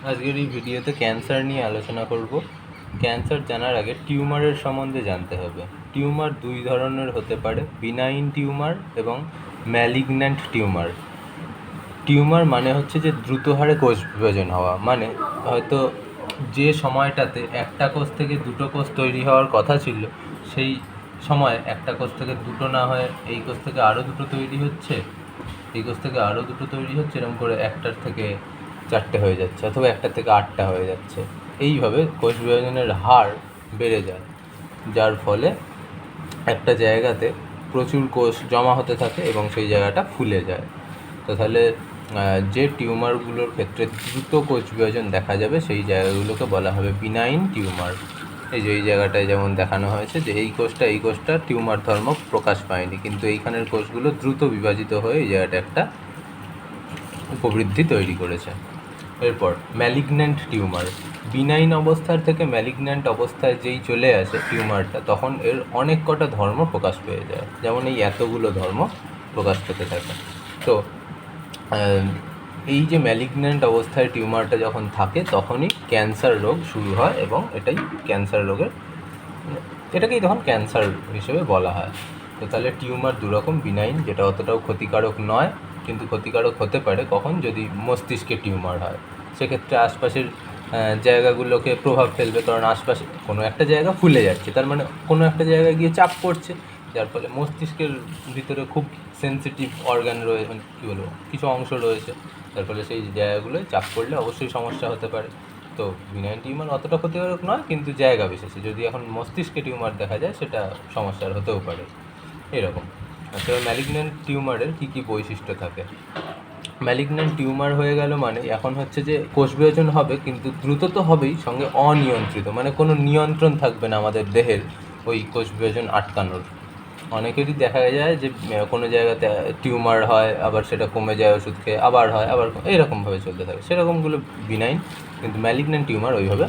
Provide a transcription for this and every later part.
আজকের এই ভিডিওতে ক্যান্সার নিয়ে আলোচনা করব। ক্যান্সার জানার আগে টিউমারের সম্বন্ধে জানতে হবে। টিউমার দুই ধরনের হতে পারে, বিনাইন টিউমার এবং ম্যালিগন্যান্ট টিউমার। টিউমার মানে হচ্ছে যে দ্রুত হারে কোষ বিভাজন হওয়া, মানে হয়তো যে সময়টাতে একটা কোষ থেকে দুটো কোষ তৈরি হওয়ার কথা ছিল, সেই সময় একটা কোষ থেকে দুটো না হয়ে এই কোষ থেকে আরও দুটো তৈরি হচ্ছে, এই কোষ থেকে আরও দুটো তৈরি হচ্ছে, এরকম করে একটার থেকে চারটে হয়ে যাচ্ছে অথবা একটা থেকে আটটা হয়ে যাচ্ছে। এইভাবে কোষ বিভাজনের হার বেড়ে যায়, যার ফলে একটা জায়গাতে প্রচুর কোষ জমা হতে থাকে এবং সেই জায়গাটা ফুলে যায়। তো তাহলে যে টিউমারগুলোর ক্ষেত্রে দ্রুত কোষ বিভাজন দেখা যাবে সেই জায়গাগুলোকে বলা হবে বিনাইন টিউমার। এই যে এই জায়গাটায় যেমন দেখানো হয়েছে যে এই কোষটা টিউমার ধর্ম প্রকাশ পায়নি, কিন্তু এইখানের কোষগুলো দ্রুত বিভাজিত হয়ে এই জায়গাটা একটা উপবৃদ্ধি তৈরি করেছে। এরপর ম্যালিগন্যান্ট টিউমার। বিনাইন অবস্থার থেকে ম্যালিগন্যান্ট অবস্থায় যেই চলে আসে টিউমারটা, তখন এর অনেক কটা ধর্ম প্রকাশ পেয়ে যায়, যেমন এই এতগুলো ধর্ম প্রকাশ পেতে থাকে। তো এই যে ম্যালিগন্যান্ট অবস্থায় টিউমারটা যখন থাকে তখনই ক্যান্সার রোগ শুরু হয়, এবং এটাকেই তখন ক্যান্সার হিসেবে বলা হয়। তো তাহলে টিউমার দুরকম, বিনাইন যেটা অতটাও ক্ষতিকারক নয়, কিন্তু ক্ষতিকারক হতে পারে কখন, যদি মস্তিষ্কে টিউমার হয়। সেক্ষেত্রে আশপাশের জায়গাগুলোকে প্রভাব ফেলবে, কারণ আশপাশে কোনো একটা জায়গা ফুলে যাচ্ছে, তার মানে কোনো একটা জায়গায় গিয়ে চাপ পড়ছে, যার ফলে মস্তিষ্কের ভিতরে খুব সেন্সিটিভ অর্গান রয়েছে, মানে কী বলবো, কিছু অংশ রয়েছে, যার ফলে সেই জায়গাগুলোয় চাপ পড়লে অবশ্যই সমস্যা হতে পারে। তো বিনাইন টিউমার অতটা ক্ষতিকারক নয়, কিন্তু জায়গা বিশেষে যদি এখন মস্তিষ্কে টিউমার দেখা যায় সেটা সমস্যার হতেও পারে। এরকম। তবে ম্যালিগন্যান্ট টিউমারের কী কী বৈশিষ্ট্য থাকে? ম্যালিগন্যান্ট টিউমার হয়ে গেল মানে এখন হচ্ছে যে কোষ বিভাজন হবে, কিন্তু দ্রুত তো হবেই, সঙ্গে অনিয়ন্ত্রিত, মানে কোনো নিয়ন্ত্রণ থাকবে না আমাদের দেহের ওই কোষ বিভাজন আটকানোর। অনেকেরই দেখা যায় যে কোনো জায়গাতে টিউমার হয়, আবার সেটা কমে যায় ওষুধ খেয়ে, আবার হয়, আবার এইরকমভাবে চলতে থাকে, সেরকমগুলো বিনাইন। কিন্তু ম্যালিগন্যান্ট টিউমার ওইভাবে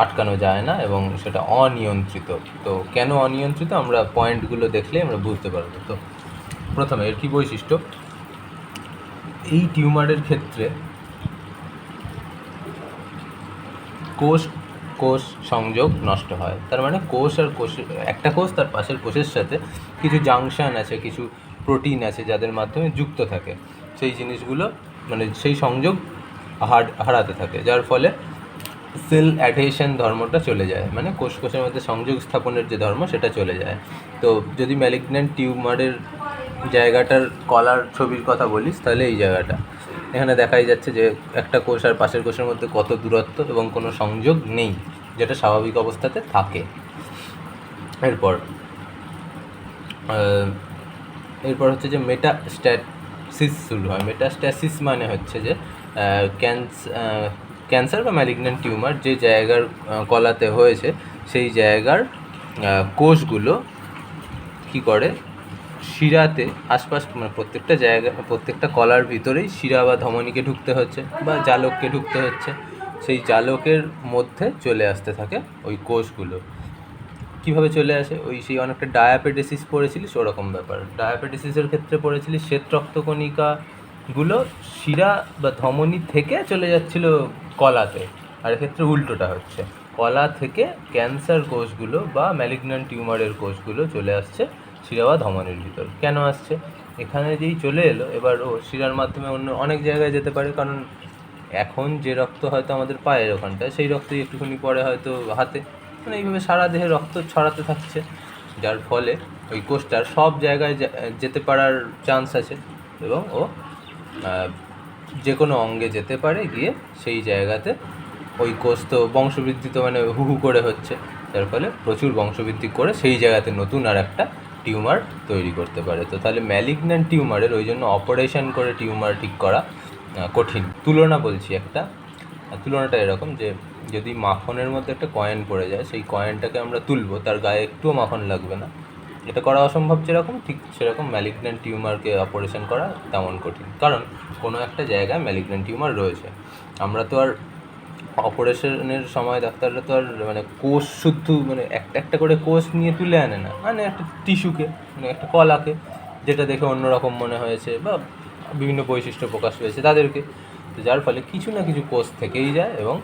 আটকানো যায় না এবং সেটা অনিয়ন্ত্রিত। তো কেন অনিয়ন্ত্রিত আমরা পয়েন্টগুলো দেখলে আমরা বুঝতে পারবো। তো প্রথমে এর কী বৈশিষ্ট্য? এই টিউমারের ক্ষেত্রে কোষ কোষ সংযোগ নষ্ট হয়, তার মানে কোষ আর কোষ, একটা কোষ তার পাশের কোষের সাথে কিছু জাংশন আছে, কিছু প্রোটিন আছে যাদের মাধ্যমে যুক্ত থাকে, সেই জিনিসগুলো মানে সেই সংযোগ হারাতে থাকে, যার ফলে সেল অ্যাডহেশন ধর্মটা চলে যায়, মানে কোষ কোষের মধ্যে সংযোগ স্থাপনের যে ধর্ম সেটা চলে যায়। তো যদি ম্যালিগন্যান্ট টিউমারের জায়গাটার কলার ছবির কথা বলিস, তাহলে এই জায়গাটা এখানে দেখাই যাচ্ছে যে একটা কোষ আর পাশের কোষের মধ্যে কত দূরত্ব এবং কোনো সংযোগ নেই, যেটা স্বাভাবিক অবস্থাতে থাকে। এরপর হচ্ছে যে মেটাস্ট্যাসিস শুরু হয়। মেটাস্ট্যাসিস মানে হচ্ছে যে ক্যান্সার বা ম্যালিগন্যান্ট টিউমার যে জায়গার কলাতে হয়েছে সেই জায়গার কোষগুলো কী করে, শিরাতে আশপাশ, মানে প্রত্যেকটা কলার ভিতরেই শিরা বা ধমনীকে ঢুকতে হচ্ছে বা জালককে ঢুকতে হচ্ছে, সেই জালকের মধ্যে চলে আসতে থাকে ওই কোষগুলো। কীভাবে চলে আসে? সেই অনেকটা ডায়াবেটিস পড়েছিলিস ওরকম ব্যাপার। ডায়াবেটিসের ক্ষেত্রে পড়েছিলিস শ্বেত রক্তকণিকাগুলো শিরা বা ধমনী থেকে চলে যাচ্ছিল কলাতে, আর এক্ষেত্রে উল্টোটা হচ্ছে, কলা থেকে ক্যান্সার কোষগুলো বা ম্যালিগন্যান্ট টিউমারের কোষগুলো চলে আসছে শিরা বা ধমনীর ভিতর। কেন আসছে? এখানে যেই চলে এলো, এবার ও শিরার মাধ্যমে অন্য অনেক জায়গায় যেতে পারে, কারণ এখন যে রক্ত হয়তো আমাদের পায়ের ওখানটায়, সেই রক্তই একটুখানি পরে হয়তো হাতে, মানে এইভাবে সারা দেহে রক্ত ছড়াতে থাকছে, যার ফলে ওই কোষটার সব জায়গায় যেতে পারার চান্স আছে, এবং ও যে কোনো অঙ্গে যেতে পারে, গিয়ে সেই জায়গাতে ওই কোষ তো বংশবৃদ্ধি তো মানে হু হু করে হচ্ছে, যার ফলে প্রচুর বংশবৃদ্ধি করে সেই জায়গাতে নতুন আর একটা টিউমার তৈরি করতে পারে। তো তাহলে ম্যালিগন্যান্ট টিউমারের ওই জন্য অপারেশন করে টিউমার ঠিক করা কঠিন। তুলনা বলছি একটা, তুলনাটা এরকম যে যদি মাখনের মধ্যে একটা কয়েন পড়ে যায়, সেই কয়েনটাকে আমরা তুলবো, তার গায়ে একটুও মাখন লাগবে না, এটা করা অসম্ভব যেরকম, ঠিক সেরকম ম্যালিগন্যান্ট টিউমারকে অপারেশন করা তেমন কঠিন, কারণ কোনো একটা জায়গায় ম্যালিগন্যান্ট টিউমার রয়েছে। আমরা তো আর অপারেশনের সময় ডাক্তাররা তো আর মানে কোষ শুদ্ধ, মানে একটা একটা করে কোষ নিয়ে তুলে আনে না, মানে একটা টিস্যুকে, মানে একটা কলাকে, যেটা দেখে অন্যরকম মনে হয়েছে বা বিভিন্ন বৈশিষ্ট্য প্রকাশ পেয়েছে তাদেরকে তো যার ফলে কিছু না কিছু কোষ থেকেই যায়। এবং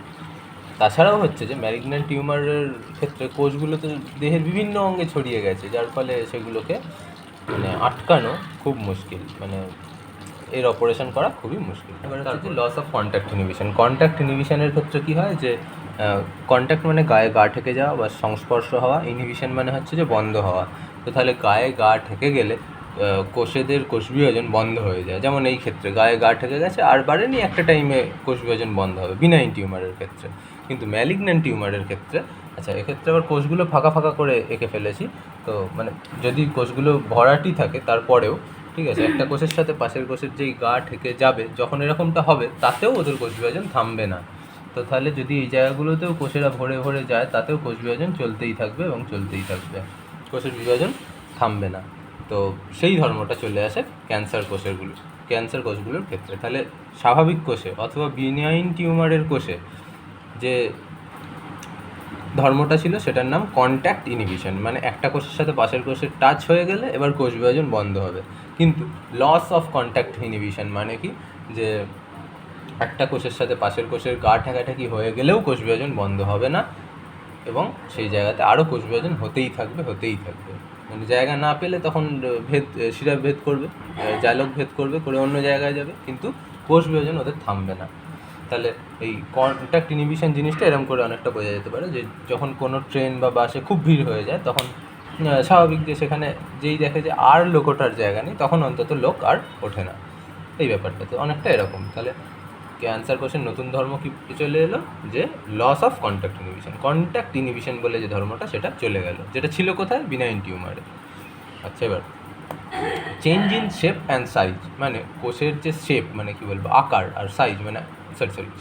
তাছাড়াও হচ্ছে যে ম্যালিগন্যান্ট টিউমারের ক্ষেত্রে কোষগুলো তো দেহের বিভিন্ন অঙ্গে ছড়িয়ে গেছে, যার ফলে সেগুলোকে মানে আটকানো খুব মুশকিল, মানে এর অপারেশন করা খুবই মুশকিল। এবার হচ্ছে যে loss of contact inhibition. Contact ইনহিবিশনের ক্ষেত্রে কী হয় যে কন্ট্যাক্ট মানে গায়ে গা ঠেকে যাওয়া বা সংস্পর্শ হওয়া, ইনহিবিশন মানে হচ্ছে যে বন্ধ হওয়া। তো তাহলে গায়ে গা ঠেকে গেলে কোষেদের কোষ বিভাজন বন্ধ হয়ে যায়। যেমন এই ক্ষেত্রে গায়ে গা ঠেকে গেছে আর বাড়েনি, একটা টাইমে কোষ বিভাজন বন্ধ হবে বিনাইন টিউমারের ক্ষেত্রে। কিন্তু ম্যালিগন্যান্ট টিউমারের ক্ষেত্রে, আচ্ছা এক্ষেত্রে আবার কোষগুলো ফাঁকা ফাঁকা করে এঁকে ফেলেছি, তো মানে যদি কোষগুলো ভরাটি থাকে তারপরেও ঠিক আছে, একটা কোষের সাথে পাশের কোষের যেই গা ঠেকে যাবে, যখন এরকমটা হবে তাতেও ওদের কোষ বিভাজন থামবে না। তো তাহলে যদি এই জায়গাগুলোতেও কোষেরা ভরে ভরে যায়, তাতেও কোষ বিভাজন চলতেই থাকবে এবং চলতেই থাকবে, কোষের বিভাজন থামবে না। তো সেই ধর্মটা চলে আসে ক্যান্সার কোষগুলোর ক্ষেত্রে। তাহলে স্বাভাবিক কোষে অথবা বিনাইন টিউমারের কোষে যে ধর্মটা ছিল সেটার নাম কন্ট্যাক্ট ইনহিবিশন, মানে একটা কোষের সাথে পাশের কোষের টাচ হয়ে গেলে এবার কোষ বিভাজন বন্ধ হবে। কিন্তু লস অফ কন্ট্যাক্ট ইনহিবিশন মানে কি, যে একটা কোষের সাথে পাশের কোষের গা ঠেকাঠেকি হয়ে গেলেও কোষ বিভাজন বন্ধ হবে না, এবং সেই জায়গাতে আরও কোষ বিভাজন হতেই থাকবে। মানে জায়গা না পেলে তখন শিরা ভেদ করবে, জালক ভেদ করবে, করে অন্য জায়গায় যাবে, কিন্তু কোষ বিভাজন ওদের থামবে না। তাহলে এই কন্ট্যাক্ট ইনহিবিশন জিনিসটা এরকম করে অনেকটা বোঝা যেতে পারে যে যখন কোনো ট্রেন বা বাসে খুব ভিড় হয়ে যায়, তখন স্বাভাবিক যে সেখানে যেই দেখে যে আর লোক ওঠার জায়গা নেই, তখন অন্তত লোক আর ওঠে না, এই ব্যাপারটা তো অনেকটা এরকম। তাহলে ক্যান্সার কোষের নতুন ধর্ম কি চলে এলো, যে লস অফ কন্ট্যাক্ট ইনহিবিশন বলে যে ধর্মটা, সেটা চলে গেল, যেটা ছিল কোথায়, বিনাইন টিউমারে। আচ্ছা, এবার change in shape and size, মানে কোষের যে শেপ মানে কি বলবো আকার, আর সাইজ মানে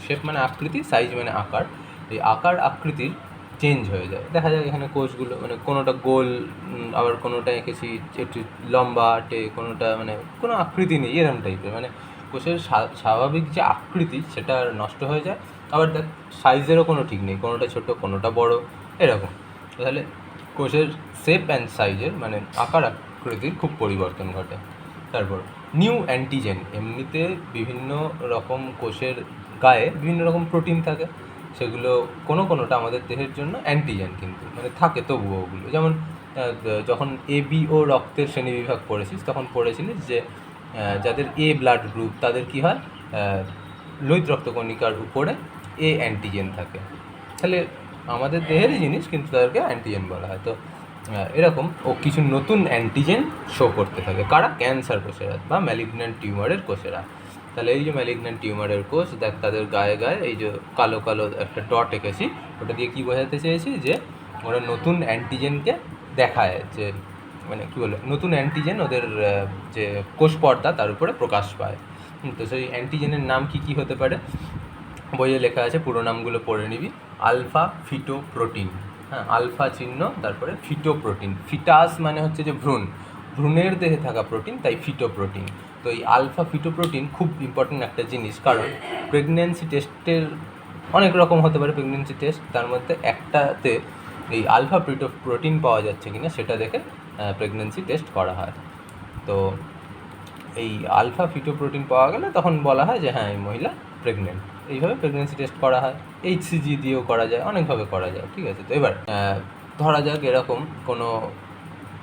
শেপ মানে আকৃতি, সাইজ মানে আকার, এই আকার আকৃতির চেঞ্জ হয়ে যায়। দেখা যায় এখানে কোষগুলো মানে কোনোটা গোল, আবার কোনোটা এঁকেছি একটু লম্বাটে, কোনোটা মানে কোনো আকৃতি নেই এরকম টাইপের, মানে কোষের স্বাভাবিক যে আকৃতি সেটা নষ্ট হয়ে যায়। আবার দেখ সাইজেরও কোনো ঠিক নেই, কোনোটা ছোট কোনোটা বড় এরকম। তাহলে কোষের শেপ অ্যান্ড সাইজের মানে আকার আকৃতির খুব পরিবর্তন ঘটে। তারপর নিউ অ্যান্টিজেন, এমনিতে বিভিন্ন রকম কোষের গায়ে বিভিন্ন রকম প্রোটিন থাকে, সেগুলো কোনোটা আমাদের দেহের জন্য অ্যান্টিজেন, কিন্তু মানে থাকে তবুও ওগুলো। যেমন যখন এবিও রক্তের শ্রেণীবিভাগ পড়েছিস তখন পড়েছিলিস যে যাদের এ ব্লাড গ্রুপ তাদের কি হয়, লোহিত রক্তকণিকার উপরে এ অ্যান্টিজেন থাকে। তাহলে আমাদের দেহেরই জিনিস, কিন্তু তাদেরকে অ্যান্টিজেন বলা হয়। তো এরকম ও কিছু নতুন অ্যান্টিজেন শো করতে থাকে, কারা, ক্যান্সার কোষেরা বা ম্যালিগন্যান্ট টিউমারের কোষেরা। তাহলে এই যে ম্যালিগন্যান্ট টিউমারের কোষ, দেখ তাদের গায়ে গায়ে এই যে কালো কালো একটা ডট এঁকেছি, ওটা দিয়ে কী বোঝাতে চেয়েছি, যে ওরা নতুন অ্যান্টিজেনকে দেখায়, যে মানে কী বলে নতুন অ্যান্টিজেন ওদের যে কোষ পর্দা তার উপরে প্রকাশ পায়। তো সেই অ্যান্টিজেনের নাম কী হতে পারে, বইয়ে লেখা আছে, পুরো নামগুলো পড়ে নিবি। আলফা ফিটোপ্রোটিন, হ্যাঁ, আলফা চিহ্ন, তারপরে ফিটোপ্রোটিন। ফিটাস মানে হচ্ছে যে ভ্রূণের দেহে থাকা প্রোটিন, তাই ফিটোপ্রোটিন। তো এই আলফা ফিটোপ্রোটিন খুব ইম্পর্টেন্ট একটা জিনিস, কারণ প্রেগনেন্সি টেস্টের অনেক রকম হতে পারে প্রেগনেন্সি টেস্ট, তার মধ্যে একটাতে এই আলফা ফিটোপ্রোটিন পাওয়া যাচ্ছে কিনা সেটা দেখে প্রেগনেন্সি টেস্ট করা হয়। তো এই আলফা ফিটোপ্রোটিন পাওয়া গেলে তখন বলা হয় যে হ্যাঁ এই মহিলা প্রেগনেন্ট। এইভাবে প্রেগনেন্সি টেস্ট করা হয়, HCG দিয়েও করা যায়, অনেকভাবে করা যায়, ঠিক আছে। তো এবার ধরা যাক এরকম কোনো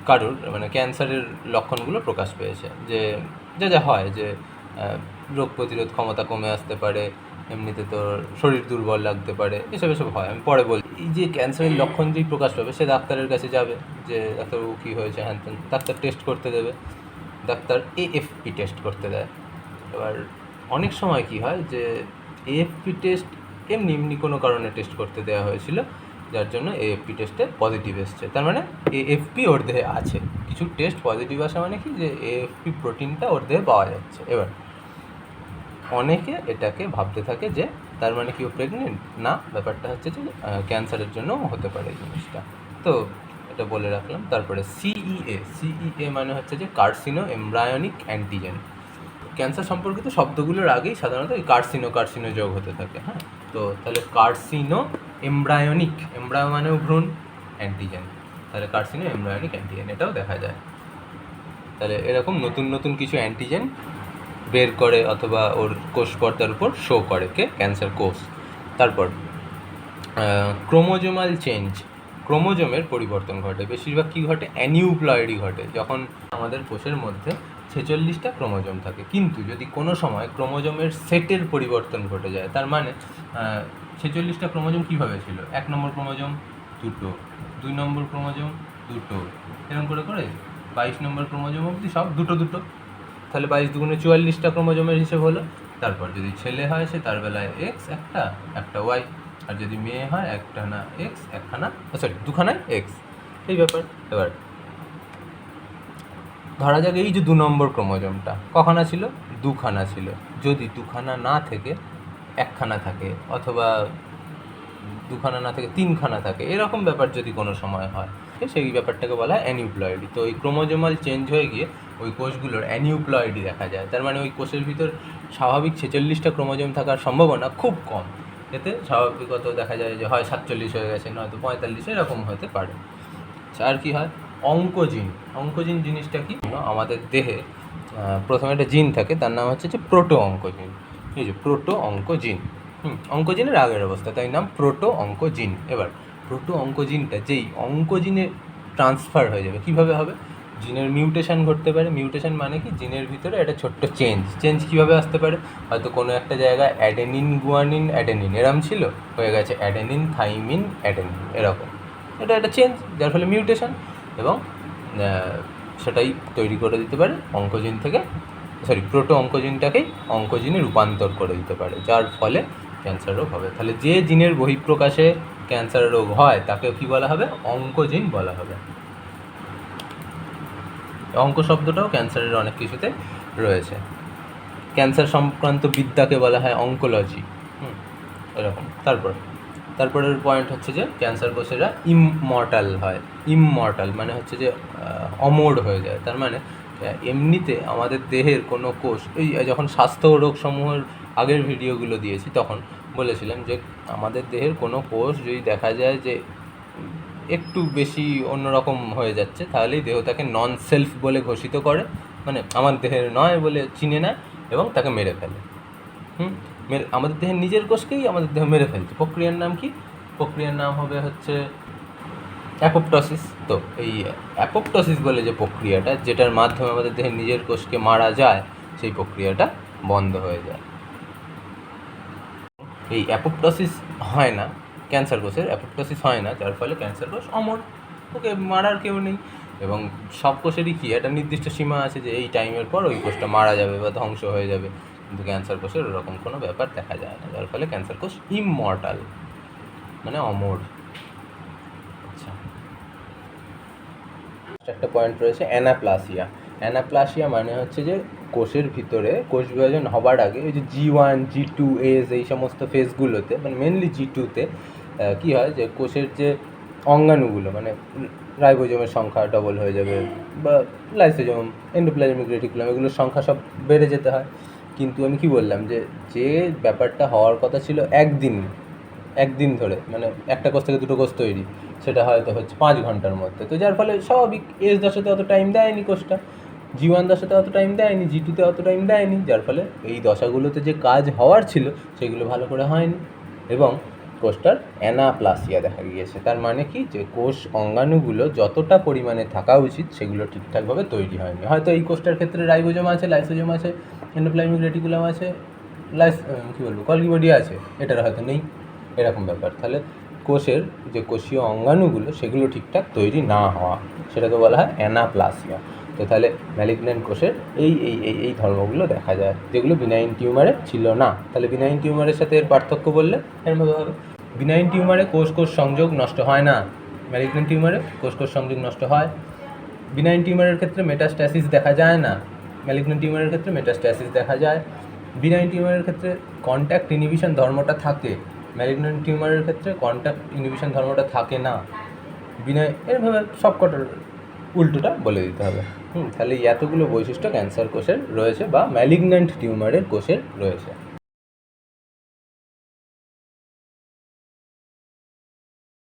কারুর মানে ক্যান্সারের লক্ষণগুলো প্রকাশ পেয়েছে, যে যা হয়, যে রোগ প্রতিরোধ ক্ষমতা কমে আসতে পারে, এমনিতে তোর শরীর দুর্বল লাগতে পারে, এসব হয়, আমি পরে বলি। এই যে ক্যান্সারের লক্ষণ যেই প্রকাশ পাবে, সে ডাক্তারের কাছে যাবে, যে ডাক্তারবাবু কী হয়েছে, হ্যান ত্যান, ডাক্তার টেস্ট করতে দেবে, ডাক্তার AFP টেস্ট করতে দেয়। এবার অনেক সময় কি হয়, যে AFP টেস্ট এমনি কোনো কারণে টেস্ট করতে দেওয়া হয়েছিল, যার জন্য AFP টেস্টে পজিটিভ এসছে, তার মানে AFP ওর দেহে আছে। কিছু টেস্ট পজিটিভ আসা মানে কি, যে AFP প্রোটিনটা ওর দেহে পাওয়া যাচ্ছে। এবার অনেকে এটাকে ভাবতে থাকে যে তার মানে কি ও প্রেগনেন্ট, না, ব্যাপারটা হচ্ছে যে ক্যান্সারের জন্য হতে পারে এই জিনিসটা। তো এটা বলে রাখলাম। তারপরে CEA মানে হচ্ছে যে কার্সিনো এমব্রায়োনিক অ্যান্টিজেন। ক্যান্সার সম্পর্কিত শব্দগুলোর আগেই সাধারণত এই কার্সিনো যোগ হতে থাকে, হ্যাঁ। তো তাহলে কার্সিনো এমব্রায়োনিক, এমব্রায়ো মানেও ভ্রূণ, অ্যান্টিজেন, তাহলে কার্সিনো এমব্রায়োনিক অ্যান্টিজেন এটাও দেখা যায়। তাহলে এরকম নতুন কিছু অ্যান্টিজেন বের করে অথবা ওর কোষ পর্দার উপর শো করে কে ক্যান্সার কোষ। তারপর ক্রোমোজোমাল চেঞ্জ, ক্রোমোজোমের পরিবর্তন ঘটে। বেশিরভাগ কী ঘটে? অ্যানিউপ্লয়েডই ঘটে। যখন আমাদের কোষের মধ্যে 46টা ক্রোমোজোম থাকে, কিন্তু যদি কোনো সময় ক্রোমোজোমের সেটের পরিবর্তন ঘটে যায়, তার মানে 46টা ক্রোমোজোম কীভাবে ছিল? 1 নম্বর ক্রোমোজোম 2টো, 2 নম্বর ক্রোমোজোম 2টো, এরকম করে করে 22 নম্বর ক্রোমোজোম অবধি সব 2টো। তাহলে 22 দুগুণে 44টা ক্রোমোজোমের হিসেব হলো। তারপর যদি ছেলে হয় সে তার বেলায় এক্স একটা ওয়াই, আর যদি মেয়ে হয় একটানা এক্স দুখানায় এক্স, এই ব্যাপার। এবার ধরা যাক এই যে 2 নম্বর ক্রোমোজোমটা কখানা ছিল? 2খানা ছিল। যদি 2খানা না থেকে 1খানা থাকে, অথবা 2খানা না থেকে 3খানা থাকে, এরকম ব্যাপার যদি কোনো সময় হয়, সেই ব্যাপারটাকে বলা হয় অ্যানিউপ্লয়েডি। তো ওই ক্রোমোজোমাল চেঞ্জ হয়ে গিয়ে ওই কোষগুলোর অ্যানিউপ্লয়েডি দেখা যায়। তার মানে ওই কোষের ভিতর স্বাভাবিক 46টা ক্রোমোজোম থাকার সম্ভাবনা খুব কম। এতে স্বাভাবিকত দেখা যায় যে হয় 47 হয়ে গেছে, নয়তো 45, এরকম হতে পারে। আর কি হয়? অঙ্কোজিন জিনিসটা কি? আমাদের দেহে প্রথমে একটা জিন থাকে, তার নাম হচ্ছে যে প্রোটো অঙ্কোজিন। এই যে প্রোটো অঙ্কোজিন, অঙ্কোজিনের আগের অবস্থা, তাই নাম প্রোটো অঙ্কোজিন। এবার প্রোটো অঙ্কোজিনটা যেই অঙ্কোজিনে ট্রান্সফার হয়ে যাবে, কীভাবে হবে? জিনের মিউটেশন ঘটতে পারে। মিউটেশন মানে কি? জিনের ভিতরে একটা ছোট্ট চেঞ্জ কীভাবে আসতে পারে? হয়তো কোনো একটা জায়গায় অ্যাডেনিন গুয়ানিন অ্যাডেনিন এরম ছিল, হয়ে গেছে অ্যাডেনিন থাইমিন অ্যাডেনিন, এরকম। এটা একটা চেঞ্জ, যার ফলে মিউটেশন, এবং সেটাই তৈরি করে দিতে পারে অঙ্কোজিন থেকে, প্রোটো অঙ্কোজিনটাকেই অঙ্কোজিনে রূপান্তর করে দিতে পারে, যার ফলে ক্যান্সার রোগ হবে। তাহলে যে জিনের বহিঃপ্রকাশে ক্যান্সার রোগ হয় তাকে কী বলা হবে? অঙ্কোজিন বলা হবে। অঙ্ক শব্দটাও ক্যান্সারের অনেক কিছুতে রয়েছে। ক্যান্সার সংক্রান্ত বিদ্যাকে বলা হয় অঙ্কোলজি, এরকম। তারপরের পয়েন্ট হচ্ছে যে ক্যান্সার কোষেরা ইমমর্টাল মানে হচ্ছে যে অমর হয়ে যায়। তার মানে এমনিতে আমাদের দেহের কোনো কোষ, এই যখন স্বাস্থ্য রোগসমূহের আগের ভিডিওগুলো দিয়েছি তখন বলেছিলাম যে আমাদের দেহের কোনো কোষ যদি দেখা যায় যে একটু বেশি অন্যরকম হয়ে যাচ্ছে, তাহলেই দেহ তাকে নন সেলফ বলে ঘোষিত করে, মানে আমার দেহের নয় বলে চিনে নেয় এবং তাকে মেরে ফেলে। আমাদের দেহের নিজের কোষকেই আমাদের দেহ মেরে ফেলছে। প্রক্রিয়ার নাম কি? প্রক্রিয়ার নাম হবে হচ্ছে অ্যাপোপ্টোসিস। তো এই অ্যাপোপ্টোসিস বলে যে প্রক্রিয়াটা, যেটার মাধ্যমে আমাদের দেহের নিজের কোষকে মারা যায়, সেই প্রক্রিয়াটা বন্ধ হয়ে যায়। এই অ্যাপোপ্টোসিস হয় না ক্যান্সার কোষের, অ্যাপোপ্টোসিস হয় না, যার ফলে ক্যান্সার কোষ অমর, ওকে মারার কেউ নেই। এবং সব কোষেরই কি একটা নির্দিষ্ট সীমা আছে যে এই টাইমের পর ওই কোষটা মারা যাবে বা ধ্বংস হয়ে যাবে, কিন্তু ক্যান্সার কোষের ওরকম কোনো ব্যাপার দেখা যায় না, যার ফলে ক্যান্সার কোষ ইমমর্টাল মানে অমর। আচ্ছা, একটা পয়েন্ট রয়েছে অ্যানাপ্লাসিয়া মানে হচ্ছে যে কোষের ভিতরে কোষ বিভাজন হবার আগে ওই যে G1 G2 এজ এই সমস্ত ফেজগুলোতে, মানে মেনলি G2-তে কী হয় যে কোষের যে অঙ্গাণুগুলো, মানে রাইবোজোমের সংখ্যা ডবল হয়ে যাবে, বা লাইসোজোম, এন্ডোপ্লাজমিক রেটিকুলাম, এগুলোর সংখ্যা সব বেড়ে যেতে হয়। কিন্তু আমি কি বললাম যে ব্যাপারটা হওয়ার কথা ছিল একদিন ধরে, মানে একটা কোষ থেকে দুটো কোষ তৈরি, সেটা হয়তো হচ্ছে 5 ঘন্টার মধ্যে। তো যার ফলে স্বাভাবিক এজ দশাতে অত টাইম দেয়নি কোষটা, G1 দশাতে অত টাইম দেয়নি, G2-তে অত টাইম দেয়নি, যার ফলে এই দশাগুলোতে যে কাজ হওয়ার ছিল সেগুলো ভালো করে হয়নি, এবং কোষটার অ্যানাপ্লাসিয়া দেখা গিয়েছে। তার মানে কি? যে কোষ অঙ্গাণুগুলো যতটা পরিমাণে থাকা উচিত সেগুলো ঠিকঠাকভাবে তৈরি হয়নি। হয়তো এই কোষটার ক্ষেত্রে রাইবোজোম আছে, লাইসোজোম আছে, এন্ডোপ্লাজমিক রেটিকুলাম আছে, গলগি বডি আছে, এটার হয়তো নেই, এরকম ব্যাপার। তাহলে কোষের যে কোষীয় অঙ্গাণুগুলো সেগুলো ঠিকঠাক তৈরি না হওয়া, সেটাকে বলা হয় অ্যানাপ্লাসিয়া। তো তাহলে ম্যালিগন্যান্ট কোষের এই ধর্মগুলো দেখা যায়, যেগুলো বিনাইন টিউমারে ছিল না। তাহলে বিনাইন টিউমারের সাথে এর পার্থক্য বললে এরমভাবে হবে। বিনাইন টিউমারে কোষ সংযোগ নষ্ট হয় না, ম্যালিগন্যান্ট টিউমারে কোষ সংযোগ নষ্ট হয়। বিনাইন টিউমারের ক্ষেত্রে মেটাস্ট্যাসিস দেখা যায় না, ম্যালিগন্যান্ট টিউমারের ক্ষেত্রে মেটাস্ট্যাসিস দেখা যায়। বিনাইন টিউমারের ক্ষেত্রে কন্ট্যাক্ট ইনহিবিশন ধর্মটা থাকে, ম্যালিগন্যান্ট টিউমারের ক্ষেত্রে কন্ট্যাক্ট ইনহিবিশন ধর্মটা থাকে না। এরভাবে সব কটার উল্টোটা বলে দিতে হবে। তাহলে এতগুলো বৈশিষ্ট্য ক্যান্সার কোষের রয়েছে বা ম্যালিগন্যান্ট টিউমারের কোষের রয়েছে।